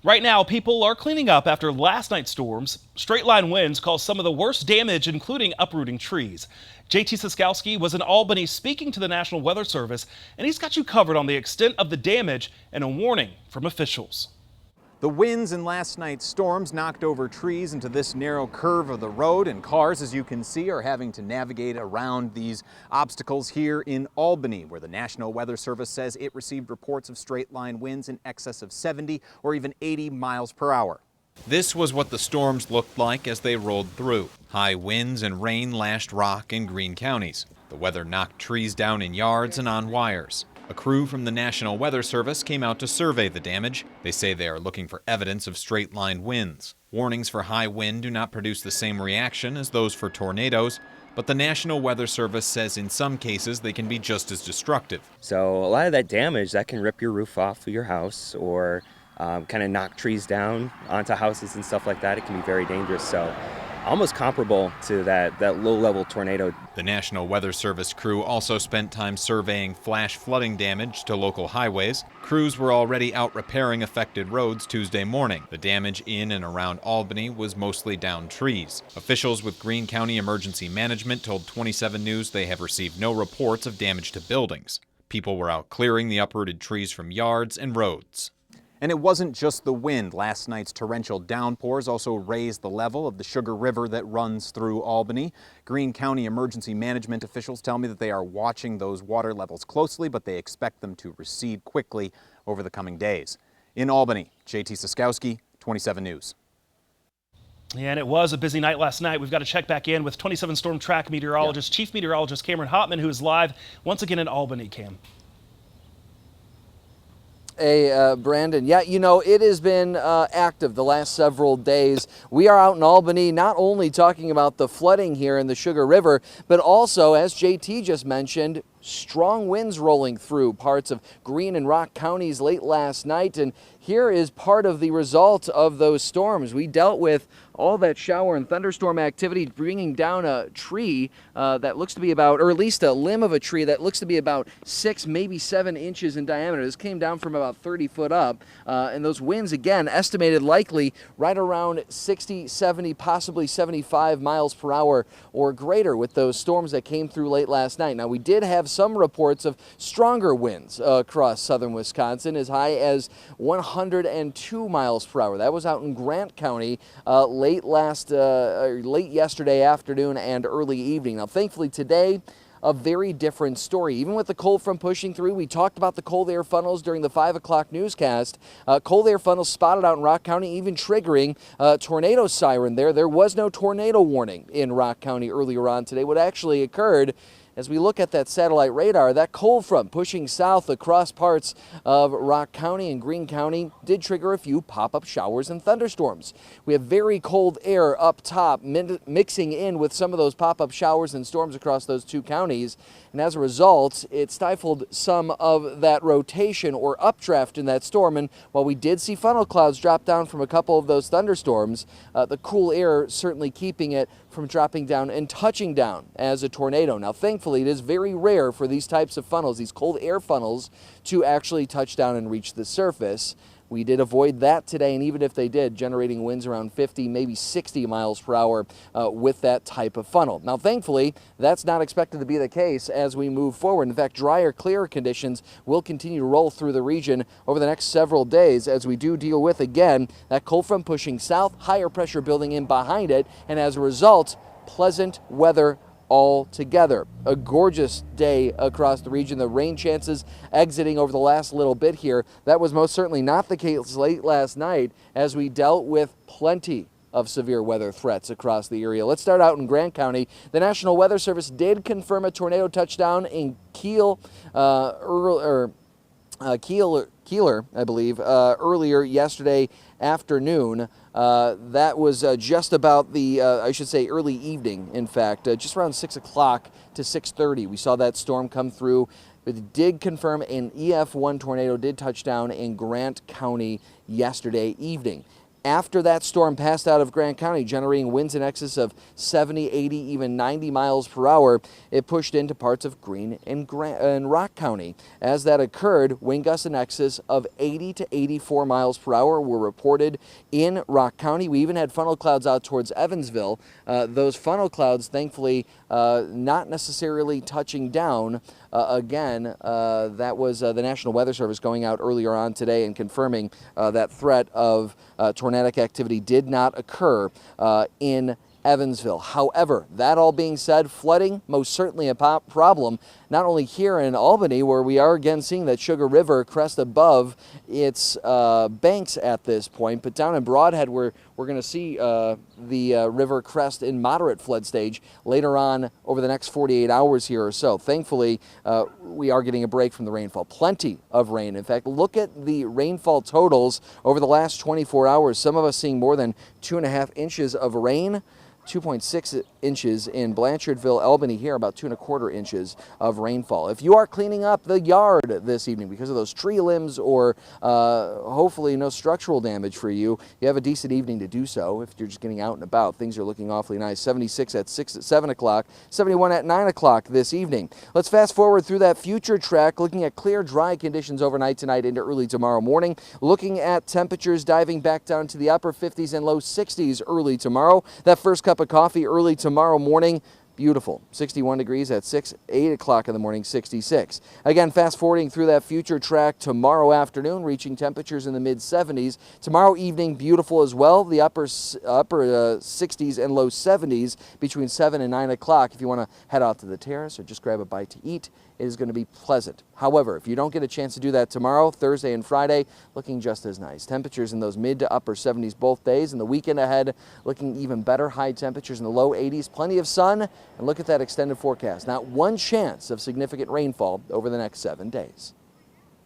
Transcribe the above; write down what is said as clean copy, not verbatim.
Right now, people are cleaning up after last night's storms. Straight line winds caused some of the worst damage, including uprooting trees. JT Siskowski was in Albany speaking to the National Weather Service, and he's got you covered on the extent of the damage and a warning from officials. The winds in last night's storms knocked over trees into this narrow curve of the road, and cars, as you can see, are having to navigate around these obstacles here in Albany, where the National Weather Service says it received reports of straight-line winds in excess of 70 or even 80 miles per hour. This was what the storms looked like as they rolled through. High winds and rain lashed Rock and Greene counties. The weather knocked trees down in yards and on wires. A crew from the National Weather Service came out to survey the damage. They say they are looking for evidence of straight-line winds. Warnings for high wind do not produce the same reaction as those for tornadoes, but the National Weather Service says in some cases they can be just as destructive. So a lot of that damage, that can rip your roof off of your house or kind of knock trees down onto houses and stuff like that. It can be very dangerous. So almost comparable to that low-level tornado. The National Weather Service crew also spent time surveying flash flooding damage to local highways. Crews were already out repairing affected roads Tuesday morning. The damage in and around Albany was mostly downed trees. Officials with Greene County Emergency Management told 27 News they have received no reports of damage to buildings. People were out clearing the uprooted trees from yards and roads. And it wasn't just the wind. Last night's torrential downpours also raised the level of the Sugar River that runs through Albany. Greene County Emergency Management officials tell me that they are watching those water levels closely, but they expect them to recede quickly over the coming days. In Albany, JT Siskowski, 27 News. Yeah, and it was a busy night last night. We've got to check back in with 27 Storm Track meteorologist, Chief Meteorologist Cameron Hopman, who is live once again in Albany. Cam. Hey, Brandon. Yeah, you know, it has been active the last several days. We are out in Albany not only talking about the flooding here in the Sugar River, but also, as JT just mentioned, strong winds rolling through parts of Greene and Rock counties late last night. And here is part of the result of those storms. We dealt with all that shower and thunderstorm activity, bringing down a tree that looks to be about, or at least a limb of a tree that looks to be about 6, maybe 7 inches in diameter. This came down from about 30 foot up. And those winds, again, estimated likely right around 60, 70, possibly 75 miles per hour or greater with those storms that came through late last night. Now, we did have some reports of stronger winds across southern Wisconsin, as high as 102 miles per hour. That was out in Grant County late yesterday afternoon and early evening. Now, thankfully today, a very different story. Even with the cold front pushing through, we talked about the cold air funnels during the 5 o'clock newscast. Cold air funnels spotted out in Rock County, even triggering a tornado siren there. There was no tornado warning in Rock County earlier on today. What actually occurred, as we look at that satellite radar, that cold front pushing south across parts of Rock County and Greene County did trigger a few pop-up showers and thunderstorms. We have very cold air up top mixing in with some of those pop-up showers and storms across those two counties. And as a result, it stifled some of that rotation or updraft in that storm. And while we did see funnel clouds drop down from a couple of those thunderstorms, the cool air certainly keeping it from dropping down and touching down as a tornado. Now, thankfully, it is very rare for these types of funnels, these cold air funnels, to actually touch down and reach the surface. We did avoid that today, and even if they did, generating winds around 50, maybe 60 miles per hour with that type of funnel. Now, thankfully, that's not expected to be the case as we move forward. In fact, drier, clearer conditions will continue to roll through the region over the next several days as we do deal with, again, that cold front pushing south, higher pressure building in behind it, and as a result, pleasant weather all together. A gorgeous day across the region. The rain chances exiting over the last little bit here. That was most certainly not the case late last night as we dealt with plenty of severe weather threats across the area. Let's start out in Grant County. The National Weather Service did confirm a tornado touchdown in Keeler, I believe, earlier yesterday afternoon. That was just about the, I should say, early evening, in fact, just around 6 o'clock to 6:30. We saw that storm come through. It did confirm an EF1 tornado did touch down in Grant County yesterday evening. After that storm passed out of Grant County, generating winds in excess of 70, 80, even 90 miles per hour, it pushed into parts of Greene and Rock County. As that occurred, wind gusts in excess of 80 to 84 miles per hour were reported in Rock County. We even had funnel clouds out towards Evansville. Those funnel clouds, thankfully, not necessarily touching down. Again, that was the National Weather Service going out earlier on today and confirming that threat of tornadic activity did not occur in Evansville. However, that all being said, flooding most certainly a problem, not only here in Albany, where we are again seeing that Sugar River crest above its banks at this point, but down in Broadhead, we're going to see the river crest in moderate flood stage later on over the next 48 hours here or so. Thankfully, we are getting a break from the rainfall. Plenty of rain. In fact, look at the rainfall totals over the last 24 hours. Some of us seeing more than 2.5 inches of rain. 2.6 inches in Blanchardville, Albany here, about 2.25 inches of rainfall. If you are cleaning up the yard this evening because of those tree limbs or hopefully no structural damage for you, you have a decent evening to do so. If you're just getting out and about, things are looking awfully nice. 76 at 7 o'clock, 71 at 9 o'clock this evening. Let's fast forward through that future track, looking at clear, dry conditions overnight tonight into early tomorrow morning. Looking at temperatures diving back down to the upper 50s and low 60s early tomorrow. That first cup of coffee early tomorrow morning, beautiful. 61 degrees at 8 o'clock in the morning, 66. Again, fast forwarding through that future track tomorrow afternoon, reaching temperatures in the mid 70s. Tomorrow evening, beautiful as well. The upper 60s and low 70s between 7 and 9 o'clock. If you want to head out to the terrace or just grab a bite to eat, it is going to be pleasant. However, if you don't get a chance to do that tomorrow, Thursday and Friday, looking just as nice. Temperatures in those mid to upper 70s both days, and the weekend ahead looking even better. High temperatures in the low 80s, plenty of sun, and look at that extended forecast. Not one chance of significant rainfall over the next 7 days.